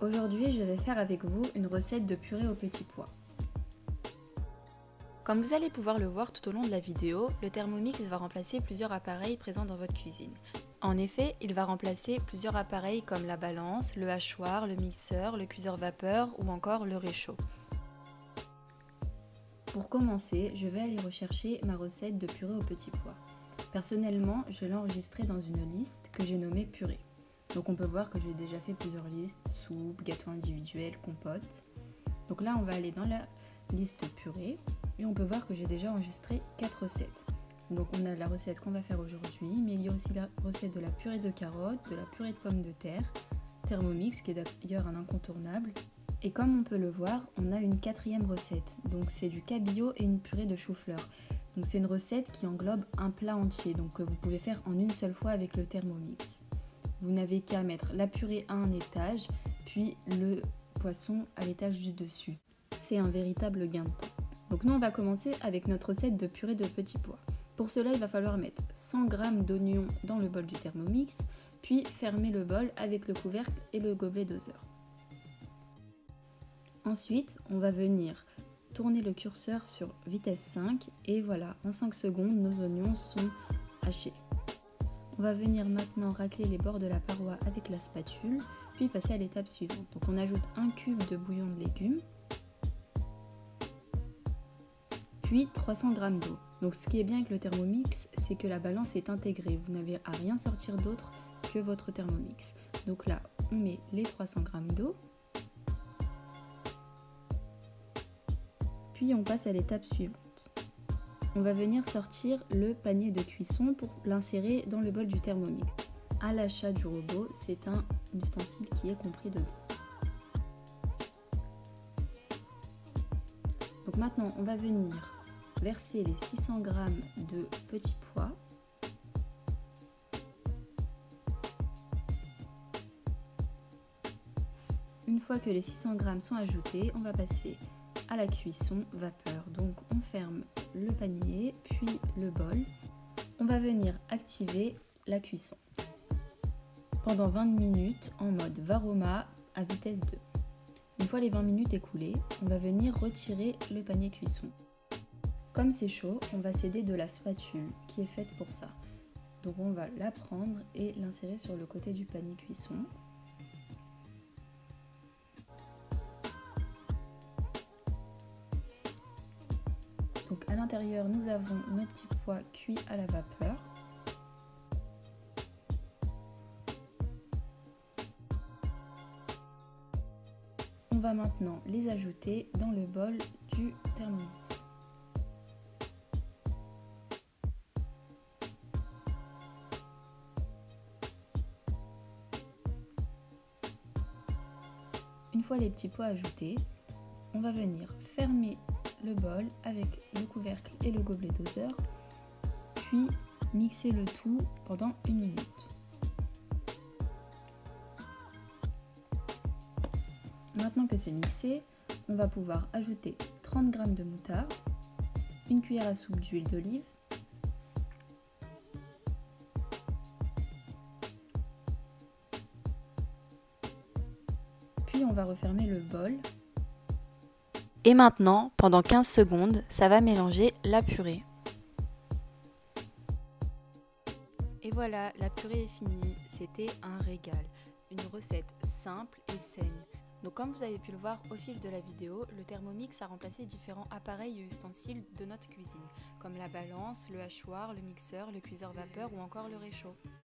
Aujourd'hui, je vais faire avec vous une recette de purée aux petits pois. Comme vous allez pouvoir le voir tout au long de la vidéo, le Thermomix va remplacer plusieurs appareils présents dans votre cuisine. En effet, il va remplacer plusieurs appareils comme la balance, le hachoir, le mixeur, le cuiseur vapeur ou encore le réchaud. Pour commencer, je vais aller rechercher ma recette de purée aux petits pois. Personnellement, je l'ai enregistrée dans une liste que j'ai nommée purée. Donc on peut voir que j'ai déjà fait plusieurs listes, soupe, gâteau individuel, compote. Donc là, on va aller dans la liste purée et on peut voir que j'ai déjà enregistré 4 recettes. Donc on a la recette qu'on va faire aujourd'hui, mais il y a aussi la recette de la purée de carottes, de la purée de pommes de terre, Thermomix qui est d'ailleurs un incontournable. Et comme on peut le voir, on a une 4e recette. Donc c'est du cabillaud et une purée de chou-fleur. Donc c'est une recette qui englobe un plat entier, donc que vous pouvez faire en une seule fois avec le Thermomix. Vous n'avez qu'à mettre la purée à un étage, puis le poisson à l'étage du dessus. C'est un véritable gain de temps. Donc nous on va commencer avec notre recette de purée de petits pois. Pour cela il va falloir mettre 100 g d'oignons dans le bol du Thermomix, puis fermer le bol avec le couvercle et le gobelet doseur. Ensuite on va venir tourner le curseur sur vitesse 5 et voilà, en 5 secondes nos oignons sont hachés. On va venir maintenant racler les bords de la paroi avec la spatule, puis passer à l'étape suivante. Donc on ajoute un cube de bouillon de légumes, puis 300 g d'eau. Donc ce qui est bien avec le Thermomix, c'est que la balance est intégrée. Vous n'avez à rien sortir d'autre que votre Thermomix. Donc là, on met les 300 g d'eau. Puis on passe à l'étape suivante. On va venir sortir le panier de cuisson pour l'insérer dans le bol du Thermomix. À l'achat du robot, c'est un ustensile qui est compris dedans. Donc maintenant, on va venir verser les 600 g de petits pois. Une fois que les 600 g sont ajoutés, on va passer à la cuisson vapeur. Donc on ferme le panier, puis le bol. On va venir activer la cuisson pendant 20 minutes en mode Varoma à vitesse 2. Une fois les 20 minutes écoulées, on va venir retirer le panier cuisson. Comme c'est chaud, on va s'aider de la spatule qui est faite pour ça. Donc on va la prendre et l'insérer sur le côté du panier cuisson. Donc à l'intérieur, nous avons nos petits pois cuits à la vapeur. On va maintenant les ajouter dans le bol du Thermomix. Une fois les petits pois ajoutés, on va venir fermer le bol avec le couvercle et le gobelet doseur, puis mixer le tout pendant 1 minute. Maintenant que c'est mixé, on va pouvoir ajouter 30 g de moutarde, une cuillère à soupe d'huile d'olive, puis on va refermer le bol. Et maintenant, pendant 15 secondes, ça va mélanger la purée. Et voilà, la purée est finie, c'était un régal. Une recette simple et saine. Donc comme vous avez pu le voir au fil de la vidéo, le Thermomix a remplacé différents appareils et ustensiles de notre cuisine, comme la balance, le hachoir, le mixeur, le cuiseur vapeur ou encore le réchaud.